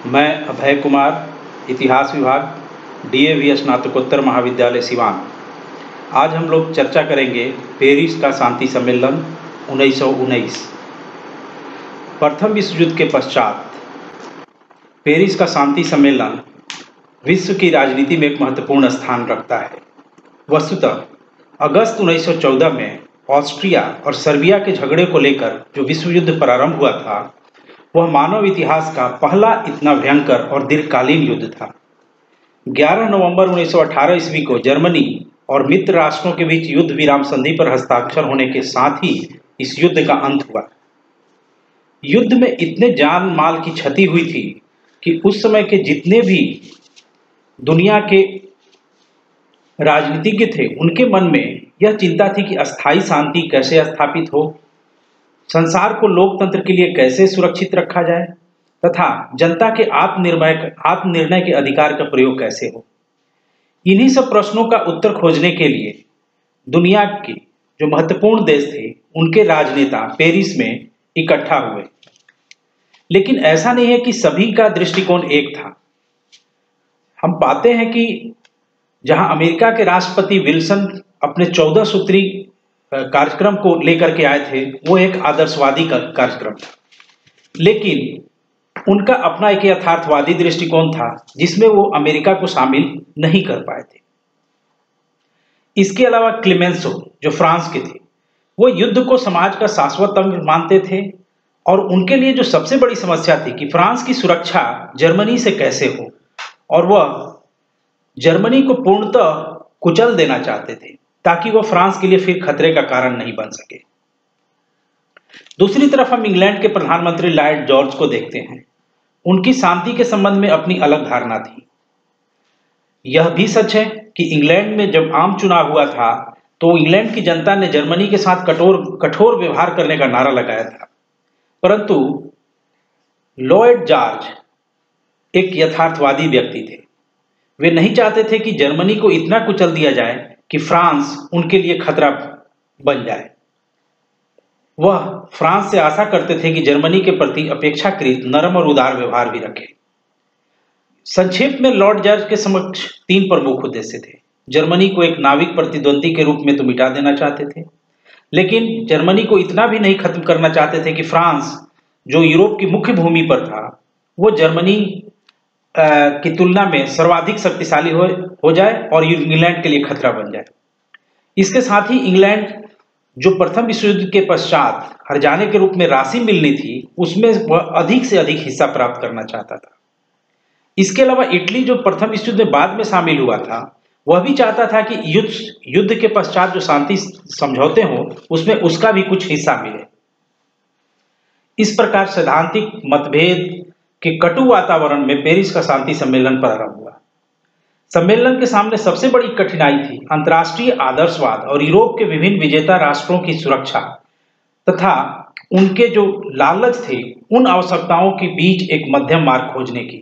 मैं अभय कुमार, इतिहास विभाग, DAV स्नातकोत्तर महाविद्यालय सिवान। आज हम लोग चर्चा करेंगे पेरिस का शांति सम्मेलन 1919। प्रथम विश्व युद्ध के पश्चात पेरिस का शांति सम्मेलन विश्व की राजनीति में एक महत्वपूर्ण स्थान रखता है। वस्तुतः अगस्त 1914 में ऑस्ट्रिया और सर्बिया के झगड़े को लेकर जो विश्व युद्ध प्रारंभ हुआ था, वह मानव इतिहास का पहला इतना भयंकर और दीर्घकालीन युद्ध था। 11 नवंबर 1918 ईस्वी को जर्मनी और मित्र राष्ट्रों के बीच युद्ध विराम संधि पर हस्ताक्षर होने के साथ ही इस युद्ध का अंत हुआ। युद्ध में इतने जान माल की क्षति हुई थी कि उस समय के जितने भी दुनिया के राजनीतिज्ञ थे, उनके मन में यह चिंता थी कि अस्थायी शांति कैसे स्थापित हो, संसार को लोकतंत्र के लिए कैसे सुरक्षित रखा जाए तथा जनता के आत्मनिर्णय के अधिकार का प्रयोग कैसे हो। इन्हीं सब प्रश्नों का उत्तर खोजने के लिए दुनिया के जो महत्वपूर्ण देश थे, उनके राजनेता पेरिस में इकट्ठा हुए। लेकिन ऐसा नहीं है कि सभी का दृष्टिकोण एक था। हम पाते हैं कि जहां अमेरिका के राष्ट्रपति विल्सन अपने 14 सूत्री कार्यक्रम को लेकर के आए थे, वो एक आदर्शवादी कार्यक्रम था, लेकिन उनका अपना एक यथार्थवादी दृष्टिकोण था जिसमें वो अमेरिका को शामिल नहीं कर पाए थे। इसके अलावा क्लेमेंसो जो फ्रांस के थे, वो युद्ध को समाज का शाश्वत अंग मानते थे और उनके लिए जो सबसे बड़ी समस्या थी कि फ्रांस की सुरक्षा जर्मनी से कैसे हो, और वह जर्मनी को पूर्णतः कुचल देना चाहते थे ताकि वह फ्रांस के लिए फिर खतरे का कारण नहीं बन सके। दूसरी तरफ हम इंग्लैंड के प्रधानमंत्री लॉर्ड जॉर्ज को देखते हैं। उनकी शांति के संबंध में अपनी अलग धारणा थी। यह भी सच है कि इंग्लैंड में जब आम चुनाव हुआ था तो इंग्लैंड की जनता ने जर्मनी के साथ कठोर व्यवहार करने का नारा लगाया था, परंतु लॉर्ड जॉर्ज एक यथार्थवादी व्यक्ति थे। वे नहीं चाहते थे कि जर्मनी को इतना कुचल दिया जाए कि फ्रांस उनके लिए खतरा बन जाए। वह फ्रांस से आशा करते थे कि जर्मनी के प्रति अपेक्षाकृत नरम और उदार व्यवहार भी रखे। संक्षेप में लॉर्ड जॉर्ज के समक्ष 3 प्रमुख उद्देश्य थे। जर्मनी को एक नाविक प्रतिद्वंदी के रूप में तो मिटा देना चाहते थे, लेकिन जर्मनी को इतना भी नहीं खत्म करना चाहते थे कि फ्रांस जो यूरोप की मुख्य भूमि पर था, वो जर्मनी की तुलना में सर्वाधिक शक्तिशाली हो जाए और इंग्लैंड के लिए खतरा बन जाए। इसके साथ ही इंग्लैंड जो प्रथम विश्व युद्ध के पश्चात हर्जाने के रूप में राशि मिलनी थी, उसमें वह अधिक से अधिक हिस्सा प्राप्त करना चाहता था। इसके अलावा इटली जो प्रथम विश्व युद्ध में बाद में शामिल हुआ था, वह भी चाहता था कि युद्ध के पश्चात जो शांति समझौते हों, उसमें उसका भी कुछ हिस्सा मिले। इस प्रकार सैद्धांतिक मतभेद के कटु वातावरण में पेरिस का शांति सम्मेलन प्रारंभ हुआ। सम्मेलन के सामने सबसे बड़ी कठिनाई थी अंतर्राष्ट्रीय आदर्शवाद और यूरोप के विभिन्न विजेता राष्ट्रों की सुरक्षा तथा उनके जो लालच थे, उन आवश्यकताओं के बीच एक मध्यम मार्ग खोजने की।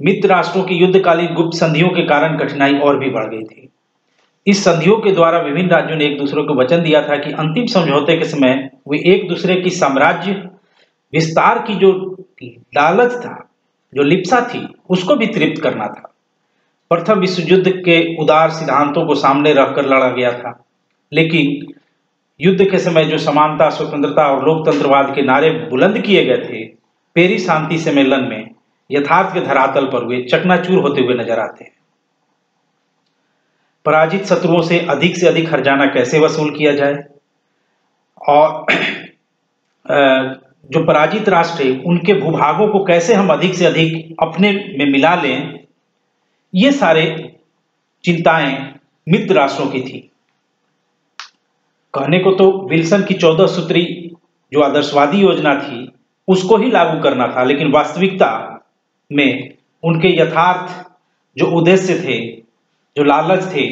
मित्र राष्ट्रों की युद्धकालीन गुप्त संधियों के कारण कठिनाई और भी बढ़ गई थी। इस संधियों के द्वारा विभिन्न राज्यों ने एक दूसरे को वचन दिया था कि अंतिम समझौते के समय वे एक दूसरे की साम्राज्य विस्तार की जो लालच था, जो लिप्सा थी, उसको भी तृप्त करना था। प्रथम विश्व युद्ध के उदार सिद्धांतों को सामने रखकर लड़ा गया था, लेकिन युद्ध के समय जो समानता, स्वतंत्रता और लोकतंत्रवाद के नारे बुलंद किए गए थे, पेरिस शांति सम्मेलन में यथार्थ के धरातल पर वे चकनाचूर होते हुए नजर आते हैं। पराजित शत्रुओं से अधिक हर्जाना कैसे वसूल किया जाए और जो पराजित राष्ट्र है, उनके भूभागों को कैसे हम अधिक से अधिक अपने में मिला लें, ये सारे चिंताएं मित्र राष्ट्रों की थी। कहने को तो विल्सन की 14 सूत्री जो आदर्शवादी योजना थी, उसको ही लागू करना था, लेकिन वास्तविकता में उनके यथार्थ जो उद्देश्य थे, जो लालच थे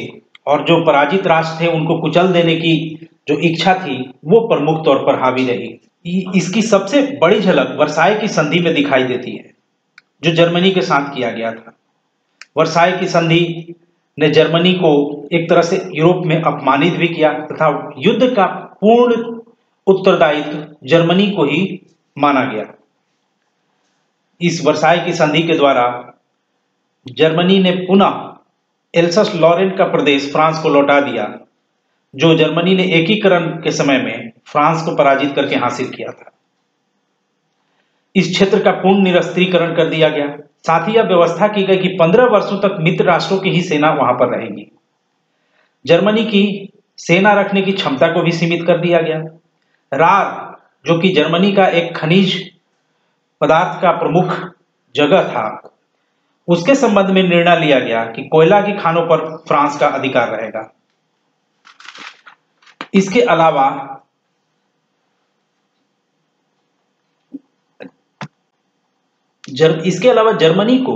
और जो पराजित राष्ट्र थे, उनको कुचल देने की जो इच्छा थी, वो प्रमुख तौर पर हावी रही। इसकी सबसे बड़ी झलक वर्साई की संधि में दिखाई देती है, जो जर्मनी के साथ किया गया था। वर्साई की संधि ने जर्मनी को एक तरह से यूरोप में अपमानित भी किया तथा युद्ध का पूर्ण उत्तरदायित्व जर्मनी को ही माना गया। इस वर्साई की संधि के द्वारा जर्मनी ने पुनः एल्सस लॉरेन का प्रदेश फ्रांस को लौटा दिया, जो जर्मनी ने एकीकरण के समय में फ्रांस को पराजित करके हासिल किया था। इस क्षेत्र का पूर्ण निरस्त्रीकरण कर दिया गया। साथ ही यह व्यवस्था की गई कि 15 वर्षों तक मित्र राष्ट्रों की ही सेना वहां पर रहेंगी। जर्मनी की सेना रखने की क्षमता को भी सीमित कर दिया गया। रार, जो कि जर्मनी का एक खनिज पदार्थ का प्रमुख जगह था, उसके संबंध में निर्णय लिया गया कि कोयला की खानों पर फ्रांस का अधिकार रहेगा। इसके अलावा जर्मनी को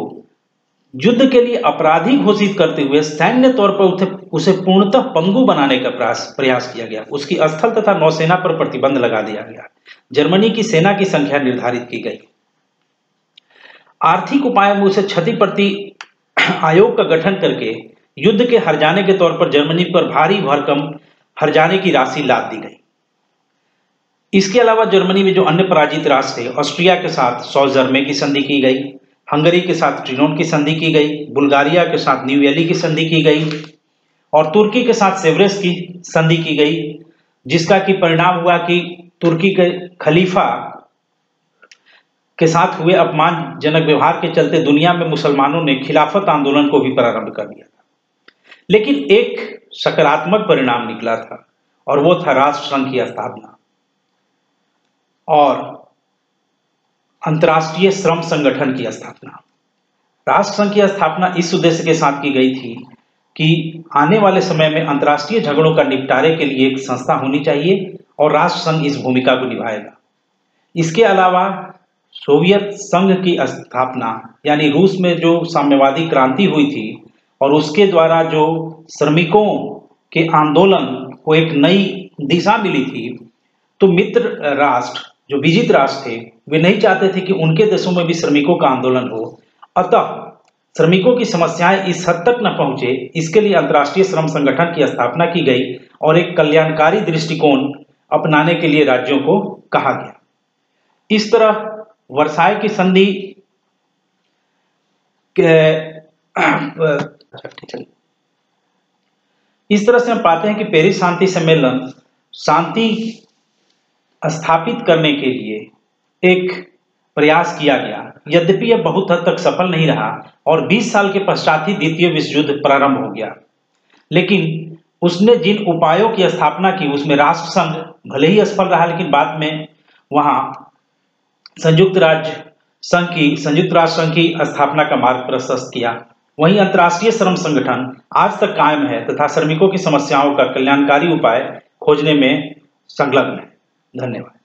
युद्ध के लिए अपराधी घोषित करते हुए सैन्य तौर पर उसे पूर्णतः पंगु बनाने का प्रयास किया गया। उसकी स्थल तथा नौसेना पर प्रतिबंध लगा दिया गया। जर्मनी की सेना की संख्या निर्धारित की गई। आर्थिक उपायों में उसे क्षतिपूर्ति आयोग का गठन करके युद्ध के हर्जाने के तौर पर जर्मनी पर भारी भरकम हर्जाने की राशि लाद दी गई। इसके अलावा जर्मनी में जो अन्य पराजित राष्ट्र थे, ऑस्ट्रिया के साथ सॉल्जर्मे की संधि की गई, हंगरी के साथ ट्रिनोन की संधि की गई, बुल्गारिया के साथ न्यू वेली की संधि की गई और तुर्की के साथ सेवरेस की संधि की गई, जिसका कि परिणाम हुआ कि तुर्की के खलीफा के साथ हुए अपमानजनक व्यवहार के चलते दुनिया में मुसलमानों ने खिलाफत आंदोलन को भी प्रारंभ कर दिया था। लेकिन एक सकारात्मक परिणाम निकला था और वो था राष्ट्र संघ की स्थापना और अंतर्राष्ट्रीय श्रम संगठन की स्थापना। राष्ट्र संघ की स्थापना इस उद्देश्य के साथ की गई थी कि आने वाले समय में अंतर्राष्ट्रीय झगड़ों का निपटारे के लिए एक संस्था होनी चाहिए और राष्ट्र संघ इस भूमिका को निभाएगा। इसके अलावा सोवियत संघ की स्थापना, यानी रूस में जो साम्यवादी क्रांति हुई थी और उसके द्वारा जो श्रमिकों के आंदोलन को एक नई दिशा मिली थी, तो मित्र राष्ट्र जो विजित राष्ट्र थे वे नहीं चाहते थे कि उनके देशों में भी श्रमिकों का आंदोलन हो। अतः श्रमिकों की समस्याएं इस हद तक न पहुंचे, इसके लिए अंतर्राष्ट्रीय श्रम संगठन की स्थापना की गई और एक कल्याणकारी दृष्टिकोण अपनाने के लिए राज्यों को कहा गया। इस तरह वर्साई की संधि इस तरह से हम पाते हैं कि पेरिस शांति सम्मेलन शांति स्थापित करने के लिए एक प्रयास किया गया। यद्यपि यह बहुत हद तक सफल नहीं रहा और 20 साल के पश्चात ही द्वितीय विश्व युद्ध प्रारंभ हो गया। लेकिन उसने जिन उपायों की स्थापना की उसमें राष्ट्र संघ भले ही असफल रहा, लेकिन बाद में वहां संयुक्त राष्ट्र संघ की स्थापना का मार्ग प्रशस्त किया। वहीं अंतर्राष्ट्रीय श्रम संगठन आज तक कायम है तथा श्रमिकों की समस्याओं का कल्याणकारी उपाय खोजने में संलग्न है। धन्यवाद।